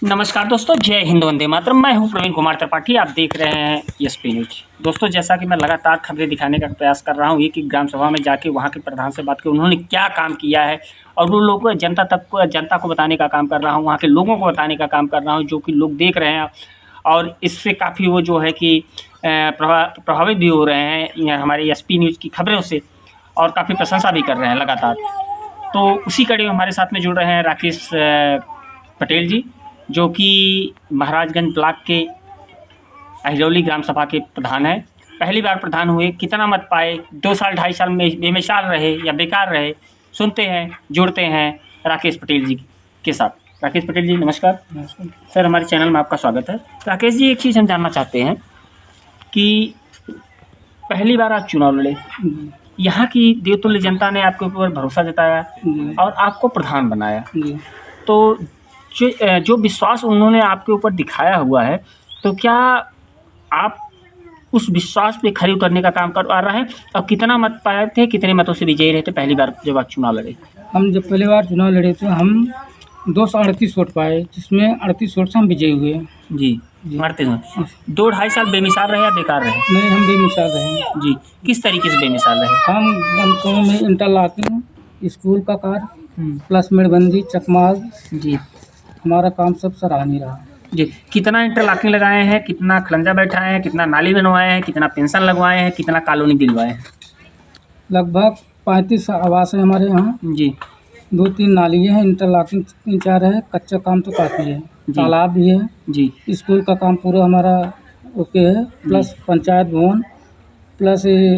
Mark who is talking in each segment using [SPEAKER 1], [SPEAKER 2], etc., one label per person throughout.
[SPEAKER 1] नमस्कार दोस्तों, जय हिंद, वंदे मातरम। मैं हूं प्रवीण कुमार त्रिपाठी। आप देख रहे हैं एसपी न्यूज। दोस्तों, जैसा कि मैं लगातार खबरें दिखाने का प्रयास कर रहा हूं, एक एक ग्राम सभा में जाके वहां के प्रधान से बात की, उन्होंने क्या काम किया है और उन लोगों को जनता को बताने का काम कर रहा हूं, वहाँ के लोगों को बताने का काम कर रहा हूँ, जो कि लोग देख रहे हैं और इससे काफ़ी वो जो है कि प्रभावित भी हो रहे हैं हमारे एसपी न्यूज़ की खबरों से और काफ़ी प्रशंसा भी कर रहे हैं लगातार। तो उसी कड़ी में हमारे साथ में जुड़ रहे हैं राकेश पटेल जी, जो कि महाराजगंज ब्लॉक के अहिरौली ग्राम सभा के प्रधान हैं। पहली बार प्रधान हुए, कितना मत पाए, 2 साल 2.5 साल में बेमिसाल रहे या बेकार रहे। सुनते हैं, जुड़ते हैं राकेश पटेल जी के साथ। राकेश पटेल जी नमस्कार।
[SPEAKER 2] नमस्कार
[SPEAKER 1] सर, हमारे चैनल में आपका स्वागत है। राकेश जी, एक चीज़ हम जानना चाहते हैं कि पहली बार आप चुनाव लड़े, यहाँ की देवतुल्य जनता ने आपके ऊपर भरोसा जताया और आपको प्रधान बनाया, तो जो विश्वास उन्होंने आपके ऊपर दिखाया हुआ है, तो क्या आप उस विश्वास पे खरे उतरने का काम कर पा रहे हैं? और कितना मत पाए थे, कितने मतों से विजयी रहे थे पहली बार जब आप चुनाव लड़े?
[SPEAKER 2] हम जब पहली बार चुनाव लड़े थे, हम 238 वोट पाए, जिसमें 38 वोट से हम विजयी हुए।
[SPEAKER 1] जी, मरते हैं 2-2.5 साल बेमिसाल रहे या बेकार रहे?
[SPEAKER 2] नहीं, हम बेमिसाल रहे।
[SPEAKER 1] जी, किस तरीके से बेमिसाल रहे?
[SPEAKER 2] हम गाँव में इंटरलॉकिंग, स्कूल का कार्य, प्लस मेड़बंदी, चकमाल,
[SPEAKER 1] जी,
[SPEAKER 2] हमारा काम सब सराहनीय रहा।
[SPEAKER 1] जी, कितना इंटरलॉकिंग लगाए हैं, कितना खलंजा बैठाए हैं, कितना नाली बनवाए हैं, कितना पेंशन लगवाए हैं, कितना कॉलोनी दिलवाए हैं?
[SPEAKER 2] लगभग 35 आवास है हमारे यहाँ।
[SPEAKER 1] जी,
[SPEAKER 2] 2-3 नाली है, इंटरलॉकिंग 3-4 है, कच्चा काम तो काफ़ी है, तालाब भी है।
[SPEAKER 1] जी,
[SPEAKER 2] स्कूल का काम पूरा हमारा ओके है, प्लस पंचायत भवन, प्लस ये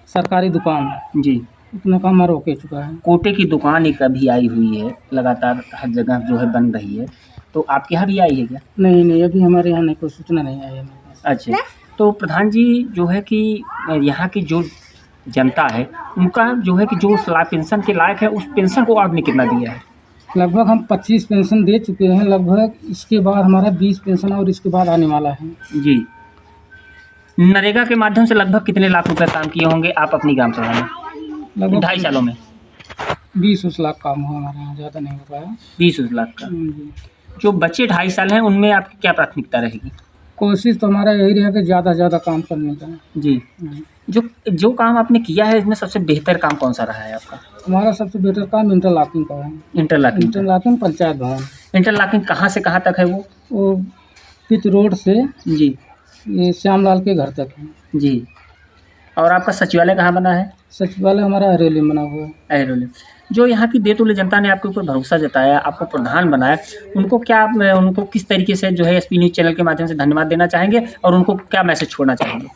[SPEAKER 2] सरकारी दुकान,
[SPEAKER 1] जी।
[SPEAKER 2] इतना काम हमारा ओके चुका है।
[SPEAKER 1] कोटे की दुकान एक अभी आई हुई है, लगातार हर जगह जो है बन रही है, तो आपके यहाँ भी आई है क्या?
[SPEAKER 2] नहीं, अभी हमारे यहाँ नहीं, कोई सूचना नहीं आई है मेरे पास।
[SPEAKER 1] अच्छा, तो प्रधान जी जो है कि यहाँ की जो जनता है, उनका जो है कि जो उस पेंशन के लायक है, उस पेंशन को आपने कितना दिया है?
[SPEAKER 2] लगभग हम 25 पेंशन दे चुके हैं, लगभग इसके बाद हमारा 20 पेंशन और इसके बाद आने वाला है।
[SPEAKER 1] जी, नरेगा के माध्यम से लगभग कितने लाख रुपए काम किए होंगे आप अपनी ग्राम सभा में
[SPEAKER 2] लगभग
[SPEAKER 1] 2.5 सालों में?
[SPEAKER 2] 20 लाख काम हुआ हमारे यहाँ, ज़्यादा नहीं हो पाया।
[SPEAKER 1] 20 लाख का।
[SPEAKER 2] जी।
[SPEAKER 1] जो बचे 2.5 साल हैं, उनमें आपकी क्या प्राथमिकता रहेगी?
[SPEAKER 2] कोशिश तो हमारा यही रहेगा, ज़्यादा से ज़्यादा काम करने का।
[SPEAKER 1] जी, जो काम आपने किया है, इसमें सबसे बेहतर काम कौन सा रहा है आपका?
[SPEAKER 2] हमारा सबसे बेटर काम इंटरलॉकिंग का है। इंटरलॉकिंग पंचायत भवन।
[SPEAKER 1] इंटरलॉकिंग कहाँ से कहाँ तक है
[SPEAKER 2] वो पिच रोड से
[SPEAKER 1] जी,
[SPEAKER 2] ये श्यामलाल के घर तक है।
[SPEAKER 1] जी। और आपका सचिवालय कहाँ बना है?
[SPEAKER 2] सचिवालय हमारा अरेली में बना हुआ है।
[SPEAKER 1] अहिरौली। जो यहाँ की देवतुल्य जनता ने आपके ऊपर भरोसा जताया, आपको प्रधान बनाया, उनको किस तरीके से जो है एसपी न्यूज़ चैनल के माध्यम से धन्यवाद देना चाहेंगे और उनको क्या मैसेज छोड़ना चाहेंगे?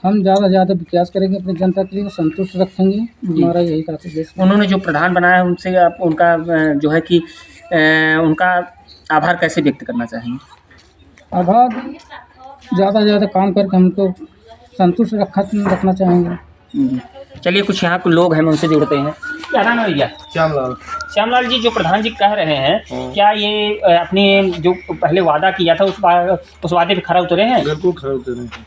[SPEAKER 2] हम ज़्यादा से ज़्यादा विकास करेंगे, अपनी जनता के लिए संतुष्ट रखेंगे, हमारा यही कार्य।
[SPEAKER 1] उन्होंने जो प्रधान बनाया है, उनसे आप उनका जो है कि उनका आभार कैसे व्यक्त करना चाहेंगे?
[SPEAKER 2] आभार, ज़्यादा से ज़्यादा काम करके हमको संतुष्ट रखना चाहेंगे।
[SPEAKER 1] चलिए, कुछ यहाँ के लोग हैं, हम उनसे जुड़ते हैं। क्या नाम है भैया? श्यामलाल जी, जो प्रधान जी कह रहे हैं, क्या ये अपने जो पहले वादा किया था उस वादे पे खरा उतरे हैं?
[SPEAKER 3] बिल्कुल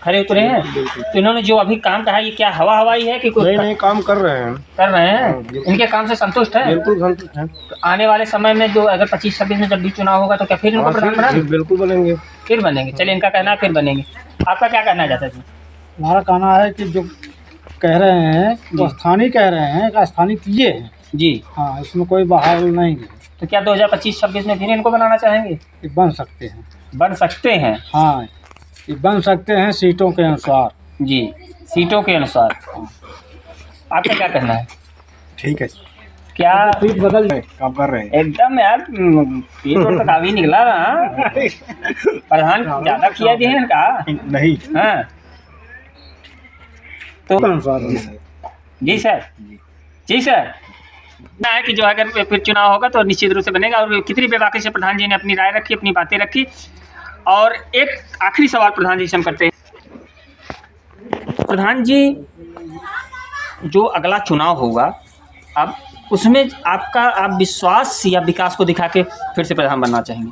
[SPEAKER 3] खरे उतरे
[SPEAKER 1] हैं। तो इन्होंने जो अभी काम कहा, ये क्या हवाई है कि कुछ
[SPEAKER 3] नहीं, काम कर रहे हैं।
[SPEAKER 1] इनके काम से संतुष्ट है?
[SPEAKER 3] बिल्कुल संतुष्ट हैं।
[SPEAKER 1] तो आने वाले समय में जो अगर 25-26 में जब भी चुनाव होगा, तो क्या फिर इनको प्रधान बनाएंगे?
[SPEAKER 3] बिल्कुल बनेंगे।
[SPEAKER 1] फिर बनेंगे। चलिए, इनका कहना है फिर बनेंगे। आपका क्या कहना है चाचा जी?
[SPEAKER 2] हमारा कहना है कि जो कह रहे हैं वो स्थानीय कह रहे हैं, कि स्थानीय किए हैं
[SPEAKER 1] जी।
[SPEAKER 2] हाँ, इसमें कोई बहाल नहीं है।
[SPEAKER 1] तो क्या 2025-26 में फिर इनको बनाना चाहेंगे?
[SPEAKER 2] ये बन सकते हैं।
[SPEAKER 1] बन सकते हैं?
[SPEAKER 2] हाँ, ये बन सकते हैं सीटों के अनुसार।
[SPEAKER 1] जी, सीटों के अनुसार। आपका क्या कहना है?
[SPEAKER 3] ठीक है।
[SPEAKER 1] क्या
[SPEAKER 3] सीट बदल जाए, काम कर रहे हैं
[SPEAKER 1] एकदम यार, पेट और तक अभी निकला ना। प्रधान ज़्यादा किया दिए हैं इनका
[SPEAKER 3] नहीं।
[SPEAKER 1] हाँ, तो जी सर, जी सर, ना है कि जो अगर फिर चुनाव होगा तो निश्चित रूप से बनेगा। और कितनी बेबाकी से प्रधान जी ने अपनी राय रखी, अपनी बातें रखी। और एक आखिरी सवाल प्रधान जी से हम करते हैं। प्रधान जी, जो अगला चुनाव होगा, अब उसमें आप विश्वास या विकास को दिखा के फिर से प्रधान बनना चाहेंगे?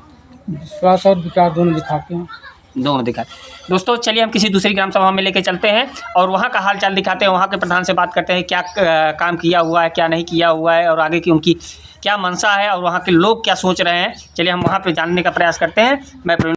[SPEAKER 2] विश्वास और विकास दोनों दिखा के।
[SPEAKER 1] दोनों दिखाए। दोस्तों चलिए हम किसी दूसरी ग्राम सभा में लेके चलते हैं और वहाँ का हाल चाल दिखाते हैं, वहाँ के प्रधान से बात करते हैं क्या काम किया हुआ है, क्या नहीं किया हुआ है और आगे की उनकी क्या मंशा है और वहाँ के लोग क्या सोच रहे हैं। चलिए हम वहाँ पे जानने का प्रयास करते हैं। मैं प्रवीण